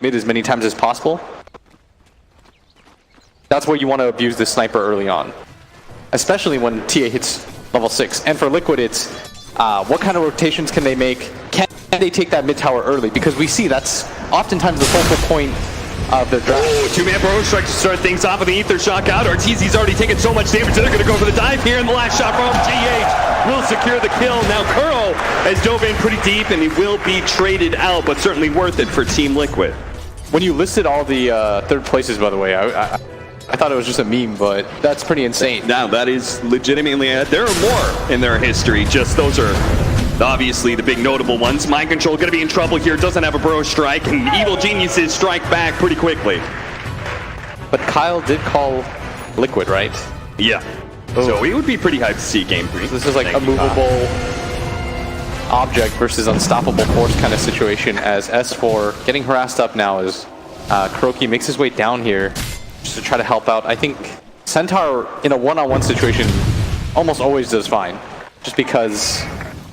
mid as many times as possible. That's where you want to abuse the sniper early on, especially when TA hits level 6. And for Liquid, it's what kind of rotations can they make? Can they take that mid tower early? Because we see that's oftentimes the focal point of the draft. Oh, two-man Burrow Strike to start things off with the Ether Shock out. RTZ's already taken so much damage, they're going to go for the dive here, and the last shot from GH will secure the kill. Now Kuro has dove in pretty deep, and he will be traded out, but certainly worth it for Team Liquid. When you listed all the third places, by the way, I thought it was just a meme, but that's pretty insane. Now, that is legitimately, there are more in their history, just those are obviously the big notable ones. Mind Control going to be in trouble here, doesn't have a Burrow Strike, and Evil Geniuses strike back pretty quickly. But Kyle did call Liquid, right? Yeah. Oh. So it would be pretty hyped to see Game 3. This is like a movable object versus unstoppable force kind of situation, as S4 getting harassed up now as Kuroki makes his way down here just to try to help out. I think Centaur in a one-on-one situation almost always does fine, just because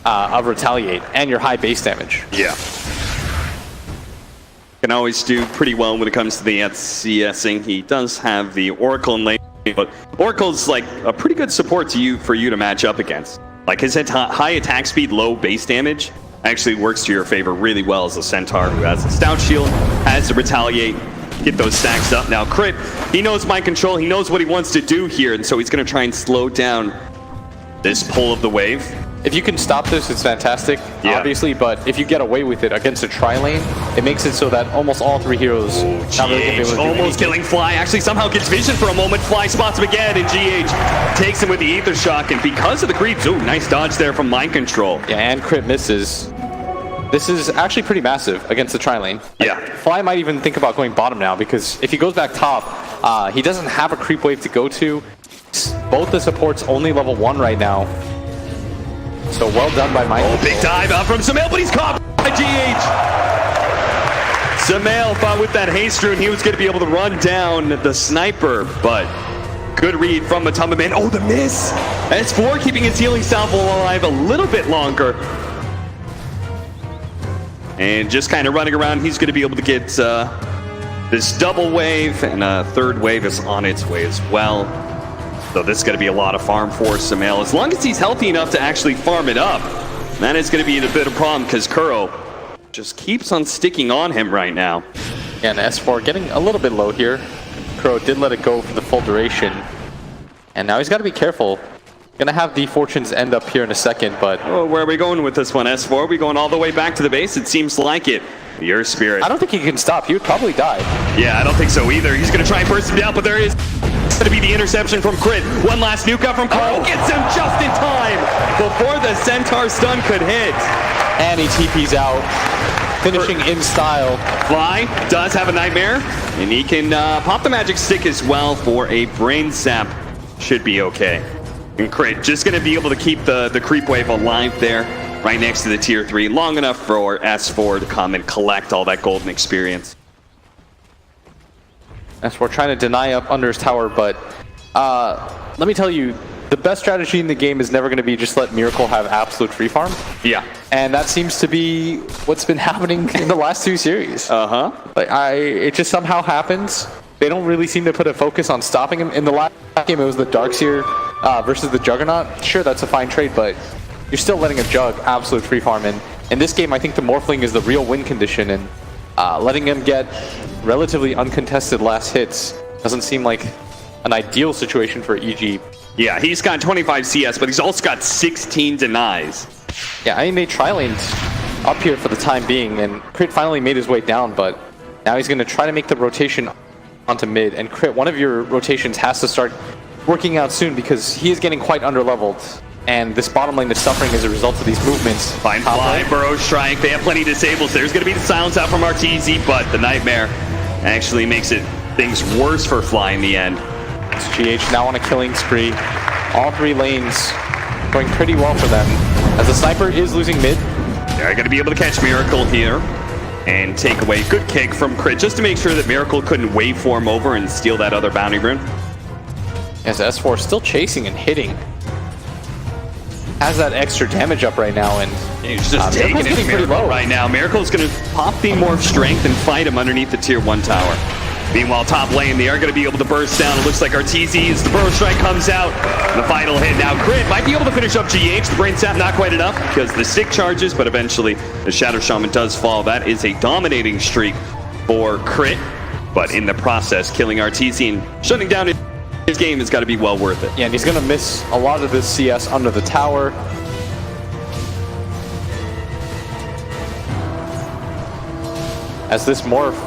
of Retaliate and your high base damage. Yeah. Can always do pretty well when it comes to the CSing. He does have the Oracle in lane, but Oracle's like a pretty good support for you to match up against. Like his high attack speed, low base damage actually works to your favor really well as a Centaur who has a Stout Shield, has to Retaliate, get those stacks up. Now Crit, he knows Mind Control, he knows what he wants to do here, and so he's going to try and slow down this pull of the wave. If you can stop this, it's fantastic, obviously, but if you get away with it against a tri-lane, it makes it so that almost all three heroes not really gonna be able to do almost anything. killing Fly, actually somehow gets vision for a moment. Fly spots him again, and GH takes him with the Ether Shock, and because of the creeps, ooh, nice dodge there from Mind Control. Yeah, and Crit misses. This is actually pretty massive against the tri-lane. Yeah. Fly might even think about going bottom now, because if he goes back top, he doesn't have a creep wave to go to. Both the supports only level 1 right now. So well done by Mind Control. Big dive out from Samael, but he's caught by GH. Samael thought with that haste rune he was going to be able to run down the sniper, but good read from Matamba Man. Oh, the miss! S4 keeping his healing salvo alive a little bit longer. And just kind of running around, he's going to be able to get this double wave, and a third wave is on its way as well. So this is going to be a lot of farm for Samael. As long as he's healthy enough to actually farm it up, that is going to be a bit of a problem because Kuro just keeps on sticking on him right now. Yeah, and S4 getting a little bit low here. Kuro did let it go for the full duration. And now he's got to be careful. Gonna have the fortunes end up here in a second, but... Oh, where are we going with this one, S4? Are we going all the way back to the base? It seems like it. Your spirit. I don't think he can stop. He would probably die. Yeah, I don't think so either. He's going to try and burst him down, but there is going to be the interception from Crit. One last nuke up from Kuro. Gets him just in time before the Centaur stun could hit. And he TP's out, finishing in style. Fly does have a Nightmare, and he can pop the Magic Stick as well for a Brain Sap. Should be okay. And Crit just going to be able to keep the creep wave alive there, right next to the tier 3, long enough for S4 to come and collect all that golden experience. S4 trying to deny up under his tower, but let me tell you, the best strategy in the game is never going to be just let Miracle have absolute free farm. Yeah. And that seems to be what's been happening in the last 2 series. Like it just somehow happens. They don't really seem to put a focus on stopping him. In the last game, it was the Darkseer versus the Juggernaut. Sure, that's a fine trade, but you're still letting a Jug absolute free farm. And in this game, I think the Morphling is the real win condition, and letting him get relatively uncontested last hits doesn't seem like an ideal situation for EG. Yeah, he's got 25 CS, but he's also got 16 denies. Yeah, I mean, they tri-laned up here for the time being, and Crit finally made his way down, but now he's going to try to make the rotation onto mid. And Crit, one of your rotations has to start working out soon because he is getting quite underleveled. And this bottom lane is suffering as a result of these movements. Fine Fly, Burrow Strike, they have plenty of disables. There's going to be the silence out from RTZ, but the Nightmare actually makes things worse for Fly in the end. It's GH now on a killing spree. All 3 lanes going pretty well for them, as the Sniper is losing mid. They're going to be able to catch Miracle here and take away good kick from Crit, just to make sure that Miracle couldn't waveform over and steal that other bounty rune. As S4 still chasing and hitting. has that extra damage up right now, and he's just taking it getting pretty low right now. Miracle's going to pop the Morph Strength and fight him underneath the tier 1 tower. Meanwhile, top lane, they are going to be able to burst down. It looks like RTZ as the Burrow Strike comes out. The final hit now. Crit might be able to finish up GH. The Brain Sap not quite enough because the stick charges, but eventually the Shadow Shaman does fall. That is a dominating streak for Crit, but in the process, killing RTZ and shutting down his game has got to be well worth it. Yeah, and he's going to miss a lot of this CS under the tower. As this Morph,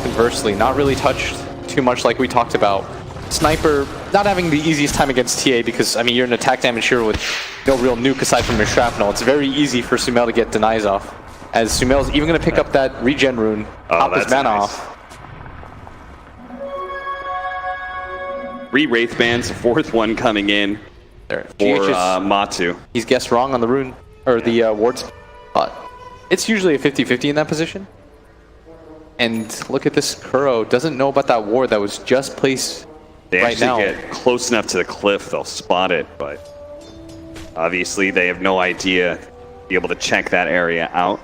conversely, not really touched too much like we talked about. Sniper not having the easiest time against TA because, I mean, you're an attack damage hero with no real nuke aside from your shrapnel. It's very easy for Sumail to get denies off. As Sumail's even going to pick up that regen rune, top his mana off. 3 Wraith Bands, the 4th one coming in There. for Matu. He's guessed wrong on the rune, or the wards, but it's usually a 50-50 in that position. And look at this, Kuro doesn't know about that ward that was just placed They right actually now. get close enough to the cliff, they'll spot it, but obviously they have no idea to be able to check that area out.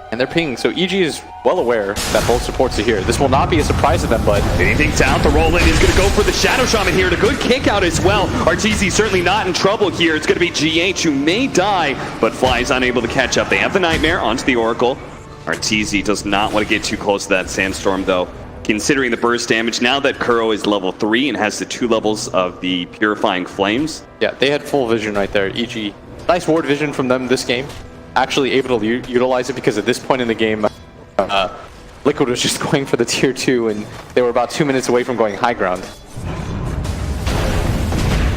And they're pinging, so EG is well aware that both supports are here. This will not be a surprise to them, but Anything down, the roll in is going to go for the Shadow Shaman here. A good kick out as well. RTZ certainly not in trouble here. It's going to be GH who may die, but Fly is unable to catch up. They have the Nightmare onto the Oracle. RTZ does not want to get too close to that Sandstorm, though. Considering the burst damage, now that Kuro is level 3 and has the 2 levels of the Purifying Flames. yeah, they had full vision right there. EG, nice ward vision from them this game. Actually able to utilize it because at this point in the game, Liquid was just going for the tier 2 and they were about 2 minutes away from going high ground.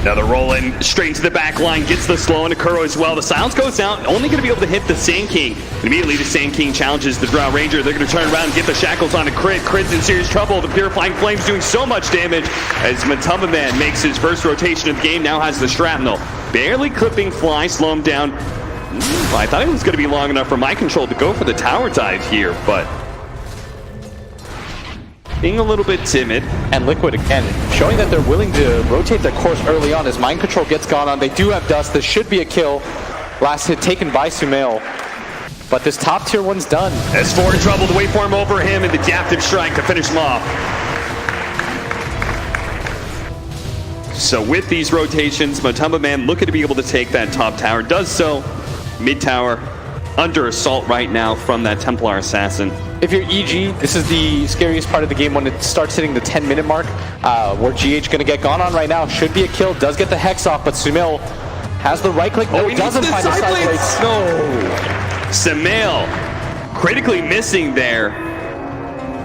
Another roll in straight into the back line, gets the slow into Kuro as well. The silence goes down, only going to be able to hit the Sand King. And immediately the Sand King challenges the Drow Ranger. They're going to turn around and get the shackles onto Crit. Crit's in serious trouble. The Purifying Flames doing so much damage as Matumba Man makes his first rotation of the game, now has the Shrapnel. Barely clipping Fly, slow him down. I thought it was going to be long enough for my control to go for the tower dive here, but being a little bit timid. And Liquid again, showing that they're willing to rotate their course early on as Mind Control gets gone on. They do have Dust. This should be a kill. Last hit taken by Sumail. But this top tier one's done. S4 in trouble, the waveform over him, and the Adaptive Strike to finish him off. So with these rotations, Matumba Man looking to be able to take that top tower. Does so. Mid tower under assault right now from that Templar Assassin. If you're EG, this is the scariest part of the game when it starts hitting the 10-minute mark, where GH gonna get gone on right now. Should be a kill, does get the Hex off, but Sumail has the right click. No, he doesn't needs find the the side blades. No! Sumail critically missing there.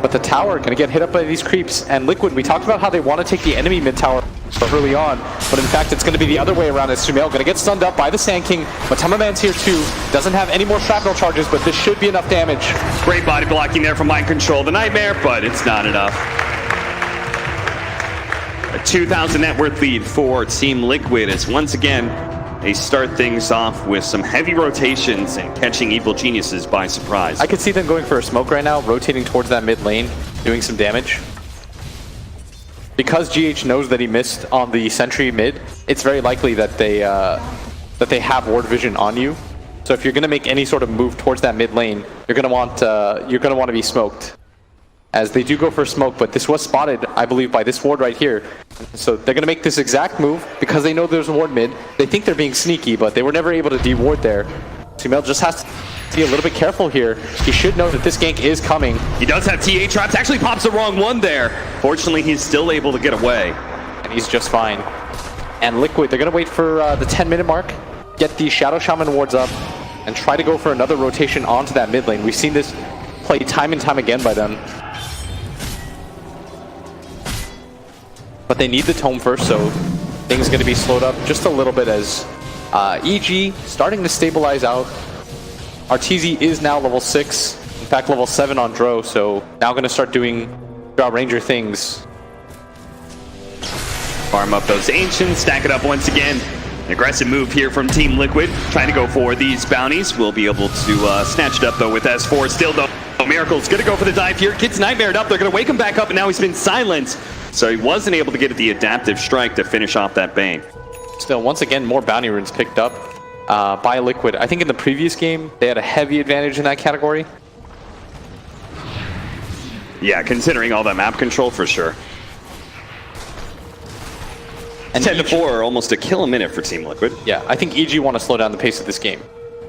But the tower gonna get hit up by these creeps. And Liquid, we talked about how they want to take the enemy mid tower early on, but in fact it's going to be the other way around as Sumail going to get stunned up by the Sand King. Matumba Man's here too, doesn't have any more shrapnel charges, but this should be enough damage. Great body blocking there from Mind Control, the Nightmare, but it's not enough. A 2,000 net worth lead for Team Liquid as once again they start things off with some heavy rotations and catching Evil Geniuses by surprise. I could see them going for a smoke right now, rotating towards that mid lane, doing some damage. Because GH knows that he missed on the sentry mid, it's very likely that they have ward vision on you. So if you're going to make any sort of move towards that mid lane, you're going to want to be smoked. As they do go for smoke, but this was spotted, I believe, by this ward right here. So they're going to make this exact move because they know there's a ward mid. They think they're being sneaky, but they were never able to de-ward there. Sumail just has to be a little bit careful here. He should know that this gank is coming. He does have TA traps, actually pops the wrong one there. Fortunately, he's still able to get away. And he's just fine. And Liquid, they're going to wait for the 10-minute mark, get the Shadow Shaman wards up, and try to go for another rotation onto that mid lane. We've seen this play time and time again by them. But they need the tome first, so things going to be slowed up just a little bit as EG starting to stabilize out. RTZ is now level 6, in fact level 7 on Dro, so now going to start doing Drow Ranger things. Farm up those Ancients, stack it up once again. An aggressive move here from Team Liquid, trying to go for these bounties. We'll be able to snatch it up though with S4 still though. Miracle's gonna go for the dive here, gets Nightmared up, they're gonna wake him back up and now he's been silenced. So he wasn't able to get the Adaptive Strike to finish off that Bane. Still, once again, more bounty runes picked up by Liquid. I think in the previous game, they had a heavy advantage in that category. Yeah, considering all that map control, for sure. And 10-4, almost a kill a minute for Team Liquid. Yeah, I think EG want to slow down the pace of this game.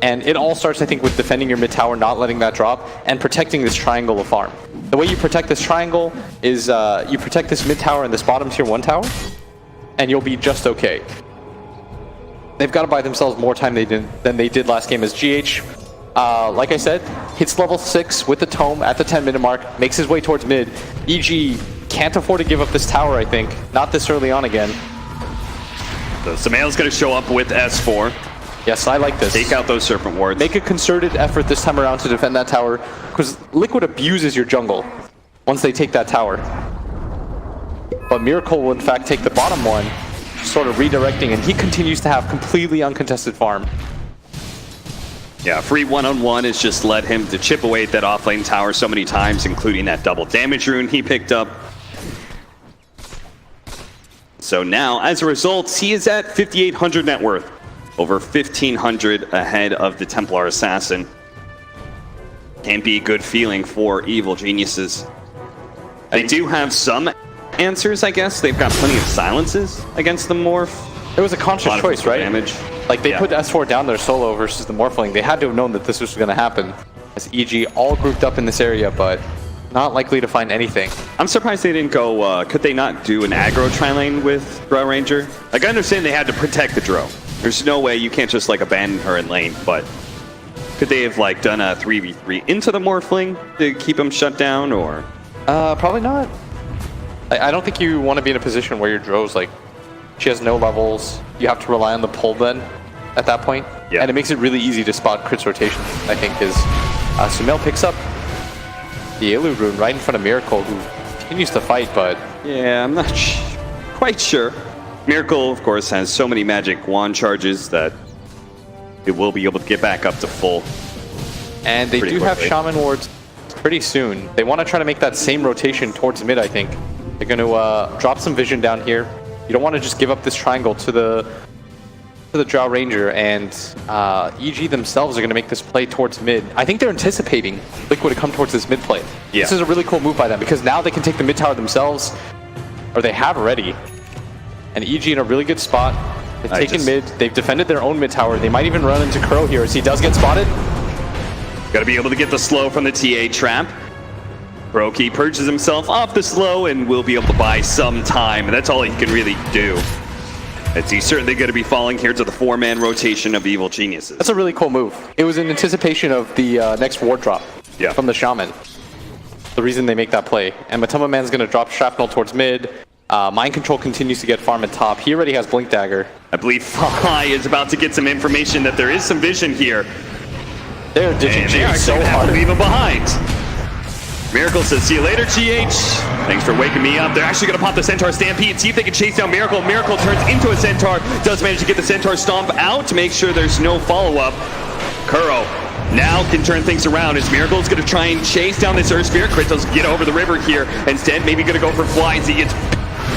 And it all starts, I think, with defending your mid tower, not letting that drop, and protecting this triangle of farm. The way you protect this triangle is you protect this mid tower and this bottom tier 1 tower, and you'll be just okay. They've got to buy themselves more time than they did last game, as GH, like I said, hits level 6 with the tome at the 10-minute mark, makes his way towards mid. EG can't afford to give up this tower, I think. Not this early on again. So Samael's going to show up with S4. Yes, I like this. Take out those Serpent Wards. Make a concerted effort this time around to defend that tower, because Liquid abuses your jungle once they take that tower. But Miracle will in fact take the bottom one, sort of redirecting, and he continues to have completely uncontested farm. Yeah, free one-on-one has just led him to chip away at that offlane tower so many times, including that double damage rune he picked up. So now, as a result, he is at 5,800 net worth. Over 1,500 ahead of the Templar Assassin. Can't be a good feeling for Evil Geniuses. They do have some answers, I guess. They've got plenty of silences against the Morph. It was a conscious choice, right? Damage. Like, they put S4 down there solo versus the Morphling. They had to have known that this was going to happen. As EG all grouped up in this area, but not likely to find anything. I'm surprised they didn't go, could they not do an aggro tri-lane with Drow Ranger? Like, I understand they had to protect the Drow. There's no way you can't just, like, abandon her in lane, but could they have, like, done a 3v3 into the Morphling to keep him shut down, or? Probably not. I don't think you want to be in a position where your Drow's, like, she has no levels. You have to rely on the pull then at that point. Yeah. And it makes it really easy to spot Crit's rotation, I think, is Sumail picks up the Ilu rune right in front of Miracle, who continues to fight, but... Yeah, I'm not quite sure. Miracle, of course, has so many magic wand charges that it will be able to get back up to full. And they do have Shaman wards pretty soon. They want to try to make that same rotation towards mid, I think. They're going to drop some vision down here. You don't want to just give up this triangle to the Drow Ranger, and EG themselves are going to make this play towards mid. I think they're anticipating Liquid to come towards this mid play. Yeah. This is a really cool move by them, because now they can take the mid tower themselves, or they have already. And EG in a really good spot. They've taken mid. They've defended their own mid tower. They might even run into Crow here as he does get spotted. Got to be able to get the slow from the TA trap. Brokey purges himself off the slow and will be able to buy some time. And that's all he can really do. As he's certainly going to be falling here to the 4-man rotation of Evil Geniuses. That's a really cool move. It was in anticipation of the next ward drop from the Shaman. The reason they make that play. And Matuma Man's going to drop Shrapnel towards mid. Mind Control continues to get farm at top. He already has Blink Dagger. I believe Fly is about to get some information that there is some vision here. They're ditching GH so hard. Leave him behind. Miracle says, see you later, GH. Thanks for waking me up. They're actually going to pop the Centaur Stampede, see if they can chase down Miracle. Miracle turns into a Centaur, does manage to get the Centaur Stomp out to make sure there's no follow-up. Kuro now can turn things around as Miracle's going to try and chase down this Earth Spirit. Crit doesn't get over the river here. Instead, maybe going to go for Fly as he gets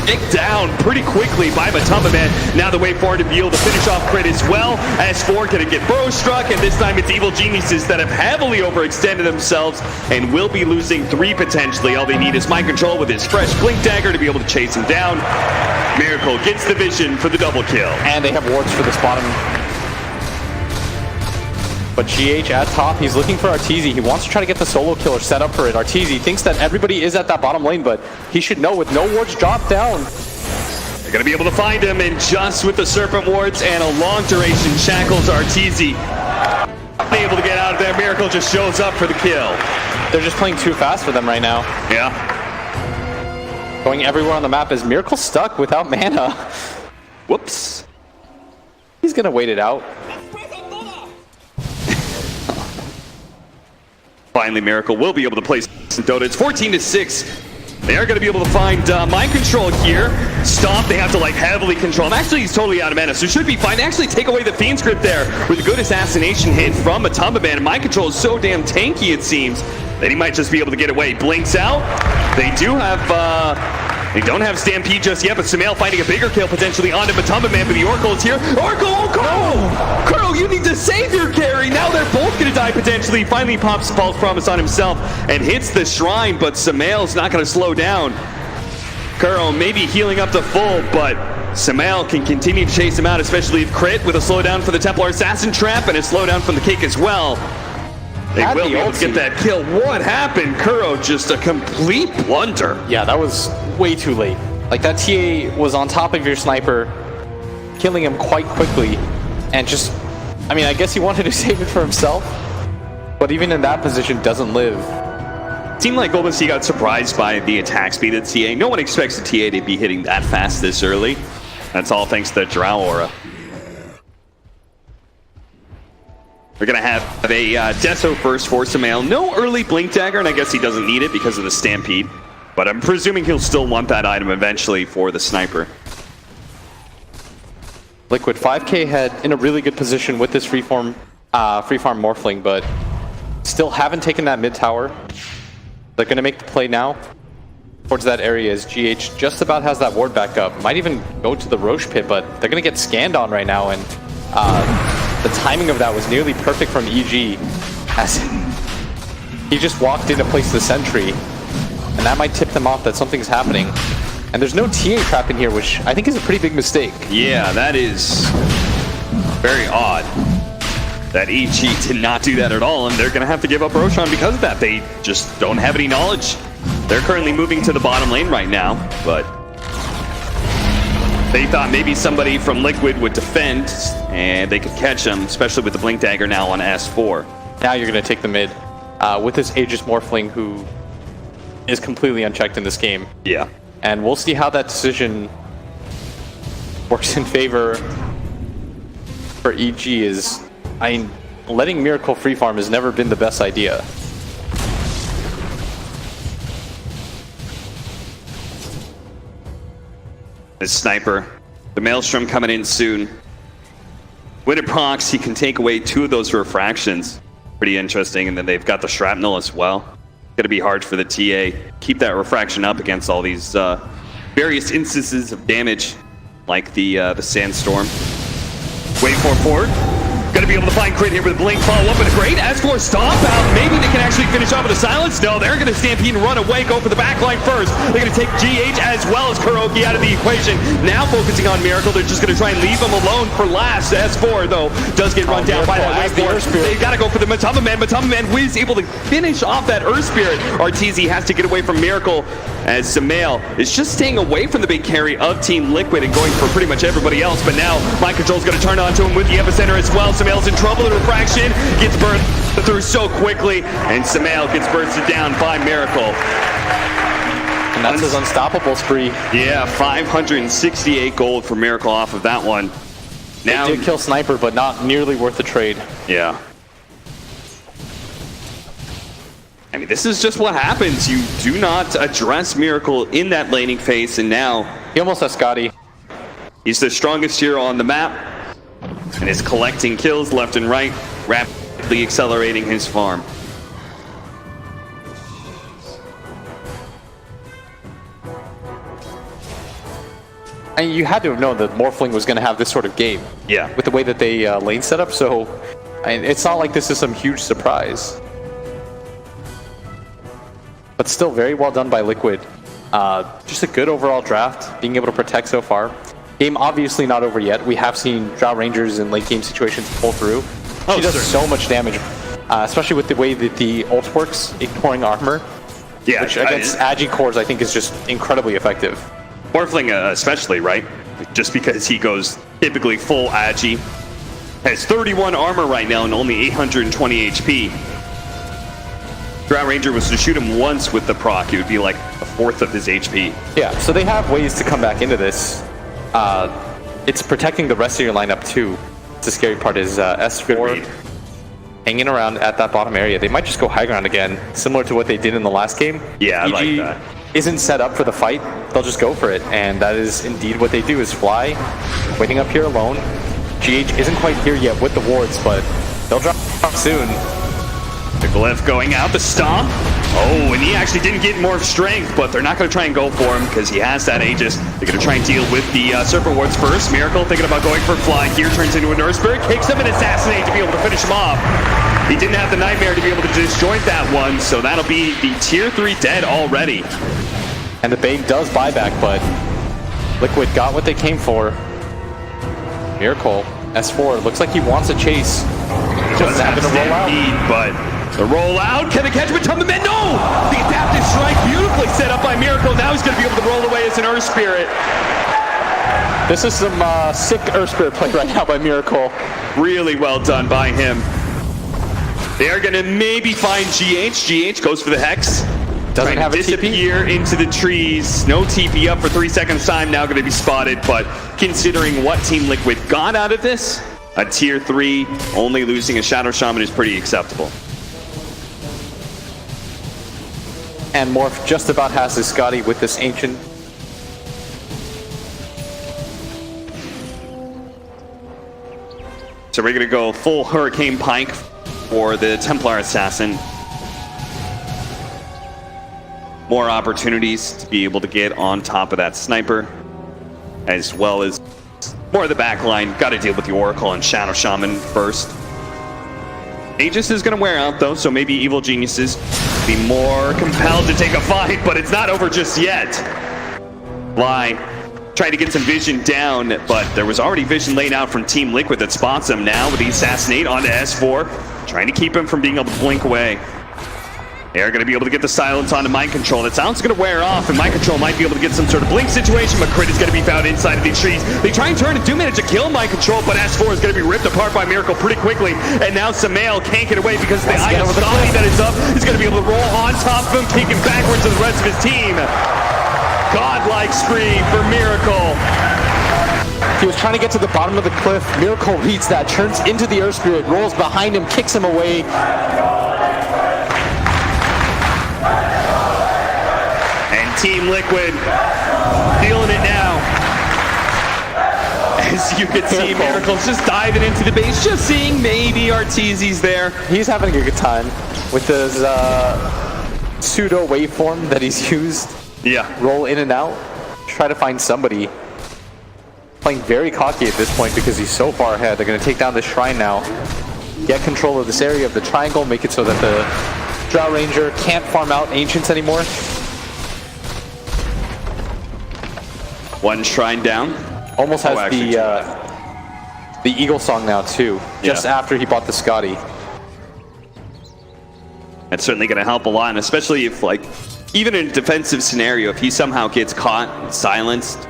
picked down pretty quickly by Matuma Man. Now the way forward to be able to finish off Crit as well. S4 going to get Bro struck, and this time it's Evil Geniuses that have heavily overextended themselves and will be losing 3 potentially. All they need is Mind Control with his fresh Blink Dagger to be able to chase him down. Miracle gets the vision for the double kill. And they have wards for this bottom. But GH at top, he's looking for Arteezy. He wants to try to get the solo killer set up for it. Arteezy thinks that everybody is at that bottom lane, but he should know with no wards dropped down. They're going to be able to find him, and just with the Serpent Wards and a long duration shackles, Arteezy able to get out of there. Miracle just shows up for the kill. They're just playing too fast for them right now. Yeah. Going everywhere on the map as Miracle stuck without mana. Whoops. He's going to wait it out. Finally, Miracle will be able to place in Dota. It's 14-6. They are going to be able to find Mind Control here. Stomp, they have to like heavily control him. Actually, he's totally out of mana, so should be fine. They actually take away the Fiend's Grip there with a good assassination hit from Matuma Man. Mind Control is so damn tanky, it seems, that he might just be able to get away. Blinks out. They do have They don't have Stampede just yet, but Sumail finding a bigger kill potentially onto Matumba Man, but the Oracle is here. Oracle, oh, Kuro! Kuro, you need to save your carry. Now they're both going to die potentially. Finally pops False Promise on himself and hits the Shrine, but Sumail's not going to slow down. Kuro maybe healing up to full, but Sumail can continue to chase him out, especially if crit with a slowdown for the Templar Assassin Trap and a slowdown from the Cake as well. They will be able to get that kill. What happened? Kuro, just a complete blunder. Yeah, that was way too late. Like, that TA was on top of your sniper, killing him quite quickly, and just, I mean, I guess he wanted to save it for himself, but even in that position, doesn't live. Seemed like Golden Sea got surprised by the attack speed of TA. No one expects the TA to be hitting that fast this early. That's all thanks to the Drow Aura. We're going to have a Deso first for Sumail. No early Blink Dagger, and I guess he doesn't need it because of the Stampede. But I'm presuming he'll still want that item eventually for the Sniper. Liquid 5K head in a really good position with this free farm Morphling, but still haven't taken that mid tower. They're going to make the play now towards that area as GH just about has that ward back up. Might even go to the Roche pit, but they're going to get scanned on right now, and the timing of that was nearly perfect from EG, as he just walked in to place the sentry, and that might tip them off that something's happening. And there's no TA trap in here, which I think is a pretty big mistake. Yeah, that is very odd. That EG did not do that at all, and they're going to have to give up Roshan because of that. They just don't have any knowledge. They're currently moving to the bottom lane right now, but they thought maybe somebody from Liquid would defend, and they could catch them, especially with the Blink Dagger now on S4. Now you're going to take the mid with this Aegis Morphling, who is completely unchecked in this game. Yeah. And we'll see how that decision works in favor for EG. Is, I mean, letting Miracle free farm has never been the best idea. The Sniper, the Maelstrom coming in soon. When it procs, he can take away 2 of those refractions. Pretty interesting, and then they've got the Shrapnel as well. Gonna be hard for the TA. Keep that refraction up against all these various instances of damage, like the Sandstorm. Waiting for forward. Gonna be able to find crit here with a Blink, follow up with a great S4 stomp out. Maybe they can actually finish off with a silence. No, they're gonna Stampede and run away, go for the backline first. They're gonna take GH as well as Kuroki out of the equation. Now focusing on Miracle, they're just gonna try and leave him alone for last. S4 though does get run down by that Wave Force. They gotta go for the Matumba Man. Matumba Man is able to finish off that Earth Spirit. RTZ has to get away from Miracle as Sumail is just staying away from the big carry of Team Liquid and going for pretty much everybody else. But now Mind Control's gonna turn onto him with the Epicenter as well. Sumail's in trouble. The refraction gets burned through so quickly, and Sumail gets bursted down by Miracle. And that's his unstoppable spree. Yeah, 568 gold for Miracle off of that one. Now they did kill Sniper, but not nearly worth the trade. Yeah. I mean, this is just what happens. You do not address Miracle in that laning phase, and now He almost has Scotty. He's the strongest hero on the map, and is collecting kills left and right, rapidly accelerating his farm. And you had to have known that Morphling was going to have this sort of game. Yeah. With the way that they lane set up, so it's not like this is some huge surprise. But still very well done by Liquid. Just a good overall draft, being able to protect so far. Game obviously not over yet. We have seen Drow Rangers in late game situations pull through. She does so much damage, especially with the way that the ult works, ignoring armor. Yeah, which against Agi cores I think is just incredibly effective. Morphling especially, right? Just because he goes typically full Agi. Has 31 armor right now and only 820 HP. Drow Ranger was to shoot him once with the proc, it would be like a fourth of his HP. Yeah, so they have ways to come back into this. It's protecting the rest of your lineup too. The scary part is S4 hanging around at that bottom area. They might just go high ground again, similar to what they did in the last game. Yeah, I EG like that. Isn't set up for the fight, they'll just go for it, and that is indeed what they do, is fly, waiting up here alone. GH isn't quite here yet with the wards, but they'll drop soon. They're Glyph going out, the stomp. Oh, and he actually didn't get more strength, but they're not going to try and go for him because he has that Aegis. They're going to try and deal with the Serpent Wards first. Miracle thinking about going for Fly here, turns into an Earth Spirit, kicks him and Assassinate to be able to finish him off. He didn't have the Nightmare to be able to disjoint that one, so that'll be the tier 3 dead already. And the bait does buyback, but Liquid got what they came for. Miracle, S4, looks like he wants a chase. Doesn't happen to roll out. But the rollout, can it catch him? No! The adaptive strike beautifully set up by Miracle. Now he's going to be able to roll away as an Earth Spirit. This is some sick Earth Spirit play right now by Miracle. Really well done by him. They are going to maybe find GH. GH goes for the Hex. Doesn't have a disappear TP. Into the trees. No TP up for 3 seconds time. Now going to be spotted. But considering what Team Liquid got out of this, a tier 3 only losing a Shadow Shaman is pretty acceptable. And Morph just about has his Scotty with this Ancient. So we're going to go full Hurricane Pike for the Templar Assassin. More opportunities to be able to get on top of that Sniper, as well as more of the backline. Got to deal with the Oracle and Shadow Shaman first. Aegis is going to wear out though, so maybe Evil Geniuses be more compelled to take a fight, but it's not over just yet. Fly trying to get some vision down, but there was already vision laid out from Team Liquid that spots him now with the Assassinate onto S4, trying to keep him from being able to blink away. They're going to be able to get the silence onto Mind Control. That sound's going to wear off, and Mind Control might be able to get some sort of blink situation, but Crit is going to be found inside of these trees. They try and turn and do manage to kill Mind Control, but S4 is going to be ripped apart by Miracle pretty quickly, and now Samael can't get away because the Eye of Stalin that is up is going to be able to roll on top of him, kicking backwards to the rest of his team. Godlike spree for Miracle. He was trying to get to the bottom of the cliff. Miracle reads that, turns into the Earth Spirit, rolls behind him, kicks him away. Team Liquid feeling it now. As you can see, Miracle's just diving into the base, just seeing maybe Arteezy's there. He's having a good time with his pseudo waveform that he's used. Yeah. Roll in and out, try to find somebody. Playing very cocky at this point because he's so far ahead. They're going to take down the shrine now, get control of this area of the triangle, make it so that the Drow Ranger can't farm out Ancients anymore. One shrine down. Almost has the Eagle Song now too, just after he bought the Scotty. That's certainly going to help a lot, and especially if, like, even in a defensive scenario, if he somehow gets caught and silenced,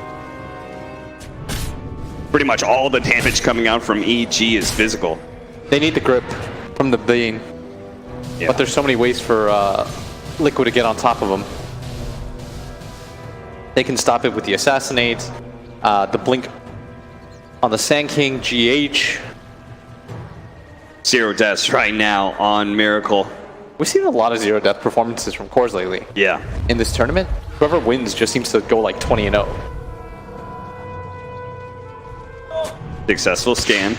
pretty much all the damage coming out from EG is physical. They need the grip from the Bane, but there's so many ways for Liquid to get on top of them. They can stop it with the Assassinate, the Blink on the Sand King, GH. 0 deaths right now on Miracle. We've seen a lot of 0 death performances from cores lately. Yeah. In this tournament, whoever wins just seems to go like 20-0. Successful scan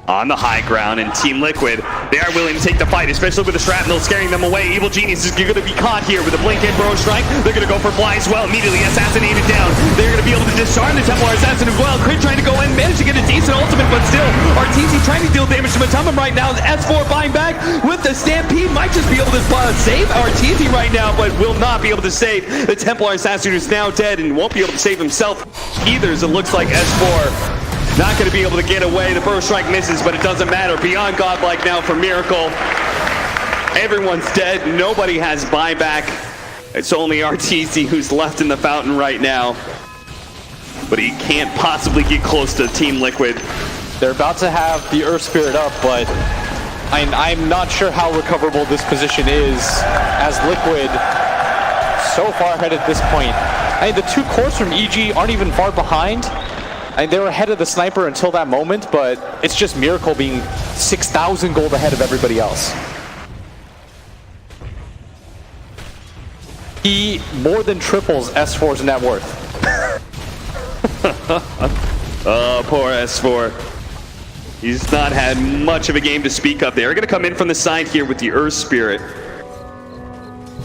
on the high ground, and Team Liquid, they are willing to take the fight, especially with the shrapnel scaring them away. Evil Genius is going to be caught here with a blink and Burrow Strike. They're going to go for Fly as well, immediately assassinated down. They're going to be able to disarm the Templar Assassin as well. Crit trying to go in, managed to get a decent ultimate, but still, Arteezy trying to deal damage to Matumum right now. S4 buying back with the Stampede, might just be able to save Arteezy right now, but will not be able to save the Templar Assassin, who's now dead and won't be able to save himself either, as it looks like S4 not going to be able to get away. The Burrow Strike misses, but it doesn't matter. Beyond godlike now for Miracle. Everyone's dead. Nobody has buyback. It's only Arteezy who's left in the fountain right now. But he can't possibly get close to Team Liquid. They're about to have the Earth Spirit up, but I'm not sure how recoverable this position is, as Liquid so far ahead at this point. I mean, the 2 cores from EG aren't even far behind. They were ahead of the Sniper until that moment, but it's just Miracle being 6,000 gold ahead of everybody else. He more than triples S4's net worth. Oh, poor S4. He's not had much of a game to speak of. They're going to come in from the side here with the Earth Spirit.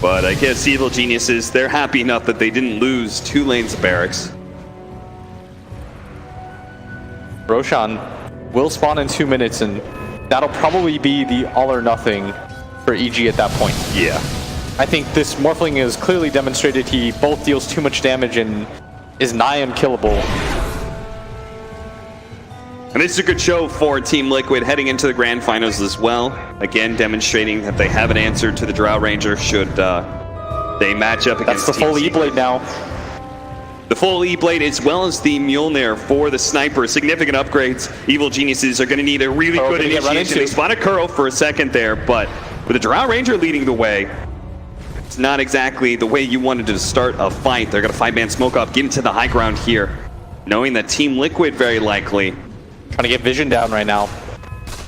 But I guess Evil Geniuses, they're happy enough that they didn't lose 2 lanes of barracks. Roshan will spawn in 2 minutes, and that'll probably be the all or nothing for EG at that point. Yeah. I think this Morphling has clearly demonstrated he both deals too much damage and is nigh unkillable. And this is a good show for Team Liquid heading into the grand finals as well. Again, demonstrating that they have an answer to the Drow Ranger should they match up against That's the full Team E-Blade now. The full E-Blade as well as the Mjolnir for the Sniper. Significant upgrades. Evil Geniuses are going to need a really good initiation. They spot a Kuro for a second there, but with the Drow Ranger leading the way, it's not exactly the way you wanted to start a fight. They're going to 5-man smoke off, get into the high ground here, knowing that Team Liquid very likely trying to get Vision down right now.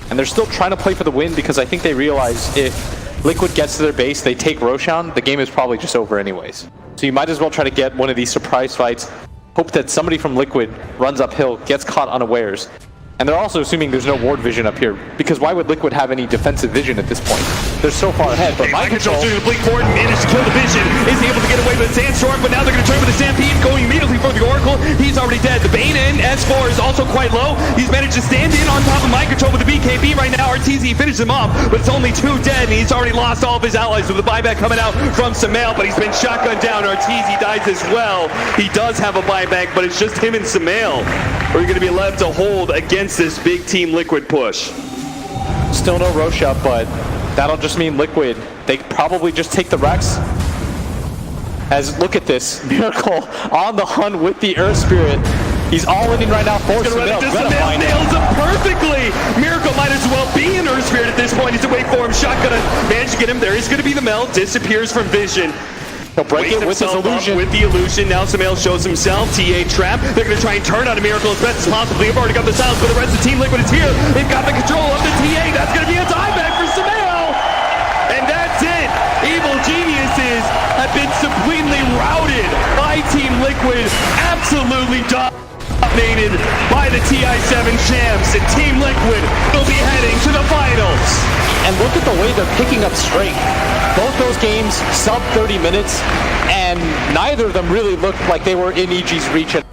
And they're still trying to play for the win because I think they realize if Liquid gets to their base, they take Roshan, the game is probably just over anyways. So you might as well try to get one of these surprise fights, hope that somebody from Liquid runs uphill, gets caught unawares. And they're also assuming there's no ward vision up here, because why would Liquid have any defensive vision at this point? They're so far ahead, but Mind Control doing the blink forward, managed to kill the Vision, is able to get away with the Sandstorm, but now they're going to turn with the Stampede, going immediately for the Oracle. He's already dead. The Bane in, S4 is also quite low. He's managed to stand in on top of Mind Control with the BKB right now. RTZ finishes him off, but it's only 2 dead, and he's already lost all of his allies with the buyback coming out from Samael, but he's been shotgunned down. RTZ dies as well. He does have a buyback, but it's just him and Samael who are going to be left to hold against this big Team Liquid push. Still no Rosha, but that'll just mean Liquid. They probably just take the Rex. As look at this, Miracle on the hunt with the Earth Spirit. He's all in right now for Samael. Samael nails him perfectly. Miracle might as well be an Earth Spirit at this point. He's away for him. Shotgun managed to get him. There is going to be the melt. Disappears from vision. He'll break it with his illusion. With the illusion, now Samael shows himself. TA trap. They're going to try and turn on a Miracle as best as possible. They've already got the silence, but the rest of the Team Liquid is here. They've got the control of the TA. That's going to be a dieback for Samael. And that's it. Evil Geniuses have been completely routed by Team Liquid. Absolutely dominated by the TI7 champs. And Team Liquid will be heading to the finals. And look at the way they're picking up strength. Both those games sub 30 minutes, and neither of them really looked like they were in EG's reach at